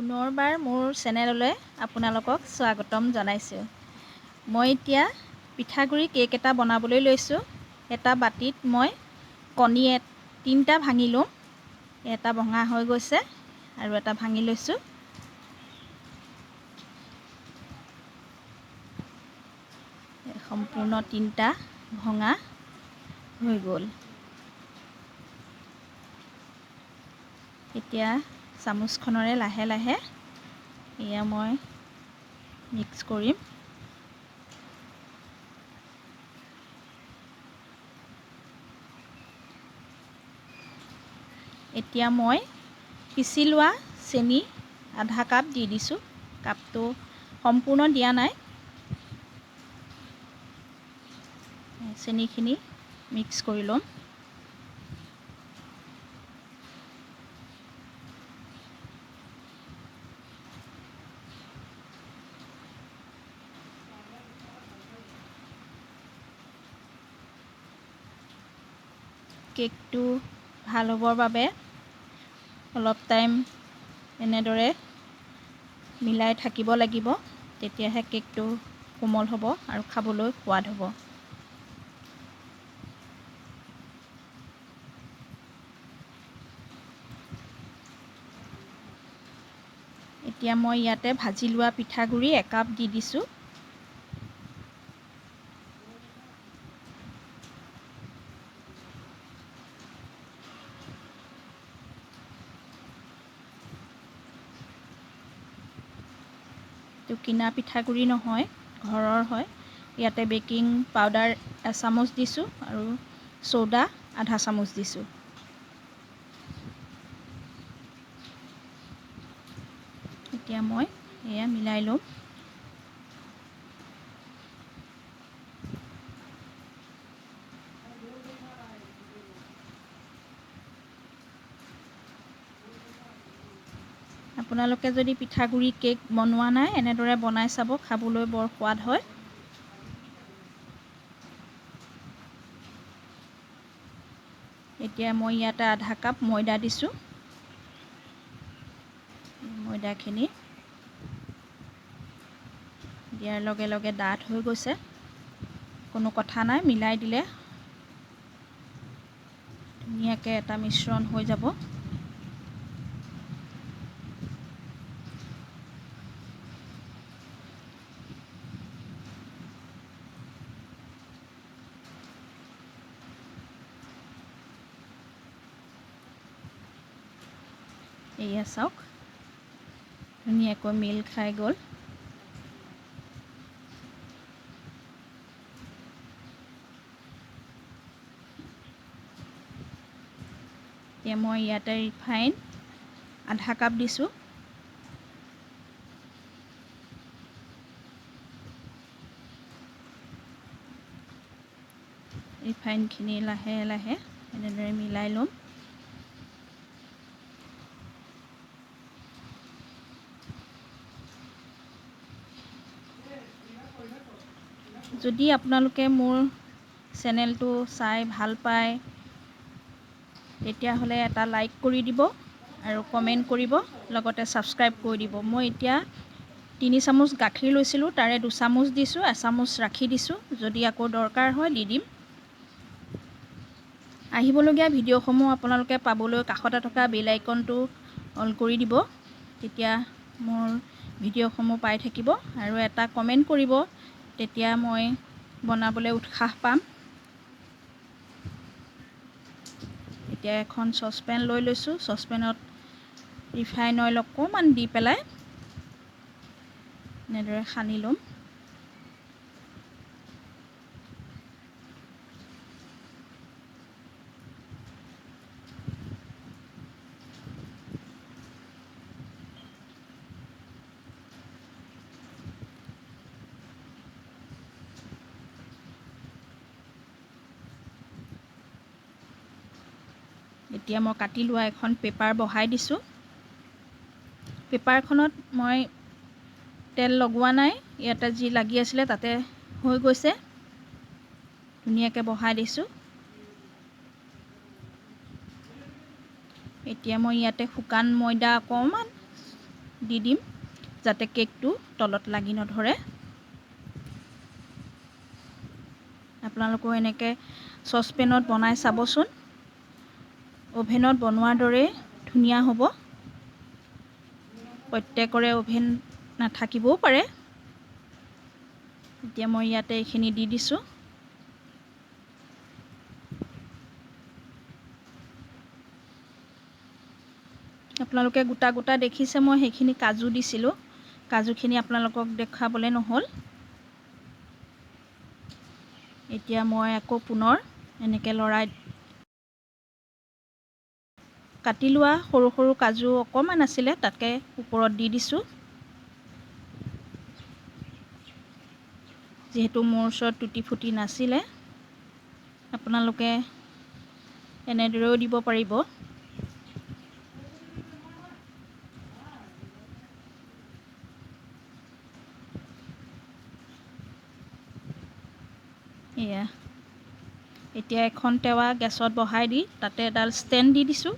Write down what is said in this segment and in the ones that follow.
পুনৰবাৰ মোৰ চেনেললৈ আপোনালোকক স্বাগতম জনাইছোঁ। মই এতিয়া পিঠাগুড়ি কেক এটা বনাবলৈ লৈছোঁ। এটা বাটিত মই কণী 3টা ভাঙি লওঁ। এটা ভঙা হৈ গৈছে আৰু এটা ভাঙি লৈছোঁ। সম্পূৰ্ণ 3টা ভঙা হৈ গ'ল। এতিয়া চামুচখনেৰে লাহে লাহে এয়া মই মিক্স কৰিম। এতিয়া মই পিচি লোৱা চেনি আধা কাপ দি দিছোঁ। কাপটো সম্পূৰ্ণ দিয়া নাই। চেনিখিনি মিক্স কৰি ল'ম। কেকটো ভাল হ'বৰ বাবে অলপ টাইম এনেদৰে মিলাই থাকিব লাগিব। তেতিয়াহে কেকটো কোমল হ'ব আৰু খাবলৈ সোৱাদ হ'ব। এতিয়া মই ইয়াতে ভাজি লোৱা পিঠাগুড়ি 1 কাপ দি দিছোঁ। এইটো কিনা পিঠাগুড়ি নহয়, ঘৰৰ হয়। ইয়াতে বেকিং পাউডাৰ 1 চামুচ দিছোঁ আৰু ছ'ডা আধা চামুচ দিছোঁ। এতিয়া মই এয়া মিলাই ল'ম। আপোনালোকে যদি পিঠাগুড়ি কেক বনোৱা নাই, এনেদৰে বনাই চাব, খাবলৈ বৰ সোৱাদ হয়। এতিয়া মই ইয়াতে আধা কাপ ময়দা দিছোঁ। ময়দাখিনি দিয়াৰ লগে লগে ডাঠ হৈ গৈছে। কোনো কথা নাই, মিলাই দিলে ধুনীয়াকৈ এটা মিশ্ৰণ হৈ যাব। এয়া চাওক, ধুনীয়াকৈ মিল খাই গ'ল। এতিয়া মই ইয়াতে ৰিফাইন আধা কাপ দিছোঁ। ৰিফাইনখিনি লাহে লাহে এনেদৰে মিলাই ল'ম। যদি আপোনালোকে মোৰ চেনেলটো চাই ভাল পায়, তেতিয়াহ'লে এটা লাইক কৰি দিব আৰু কমেণ্ট কৰিব, লগতে ছাবস্ক্ৰাইব কৰি দিব। মই এতিয়া 3 চামুচ গাখীৰ লৈছিলোঁ, তাৰে 2 চামুচ দিছোঁ, 1 চামুচ ৰাখি দিছোঁ। যদি আকৌ দৰকাৰ হয় দি দিম। আহিবলগীয়া ভিডিঅ'সমূহ আপোনালোকে পাবলৈ কাষতে থকা বেল আইকনটো অল কৰি দিব। তেতিয়া মোৰ ভিডিঅ'সমূহ পাই থাকিব আৰু এটা কমেণ্ট কৰিব, তেতিয়া মই বনাবলৈ উৎসাহ পাম। এতিয়া এখন চচপেন লৈ লৈছোঁ। চচপেনত ৰিফাইন অইল অকণমান দি পেলাই এনেদৰে সানি ল'ম। এতিয়া মই কাটি লোৱা এখন পেপাৰ বহাই দিছোঁ। পেপাৰখনত মই তেল লগোৱা নাই, ইয়াতে যি লাগি আছিলে তাতে হৈ গৈছে। ধুনীয়াকৈ বহাই দিছোঁ। এতিয়া মই ইয়াতে শুকান ময়দা অকণমান দি দিম যাতে কেকটো তলত লাগি নধৰে। আপোনালোকেও এনেকৈ চচপেনত বনাই চাবচোন। অ'ভেনত বনোৱাৰ দৰে ধুনীয়া হ'ব। প্ৰত্যেকৰে অ'ভেন নাথাকিবও পাৰে। এতিয়া মই ইয়াতে এইখিনি দি দিছোঁ। আপোনালোকে গোটা গোটা দেখিছে, মই সেইখিনি কাজু দিছিলোঁ। কাজুখিনি আপোনালোকক দেখাবলৈ নহ'ল। এতিয়া মই আকৌ পুনৰ এনেকৈ লৰাই কাটি লোৱা সৰু সৰু কাজু অকণমান আছিলে, তাকে ওপৰত দি দিছোঁ। যিহেতু মোৰ ওচৰত টুটি ফুটি নাছিলে, আপোনালোকে এনেদৰেও দিব পাৰিব। এয়া এতিয়া এখন টেৱা গেছত বহাই দি তাতে এডাল ষ্টেণ্ড দি দিছোঁ।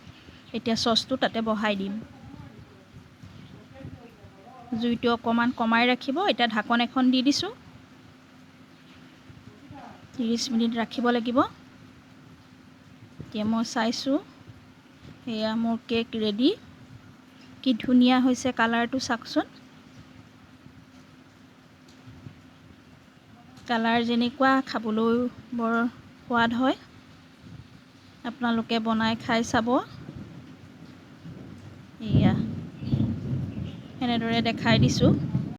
এতিয়া চচটো তাতে বহাই দিম। জুইটো অকণমান কমাই ৰাখিব। এতিয়া ঢাকন এখন দি দিছোঁ। 30 মিনিট ৰাখিব লাগিব। এতিয়া মই চাইছোঁ, এয়া মোৰ কেক ৰেডি। কি ধুনীয়া হৈছে কালাৰটো চাওকচোন। কালাৰ যেনেকুৱা, খাবলৈও বৰ সোৱাদ হয়। আপোনালোকে বনাই খাই চাব। এয়া এনেদৰে দেখাই দিছোঁ।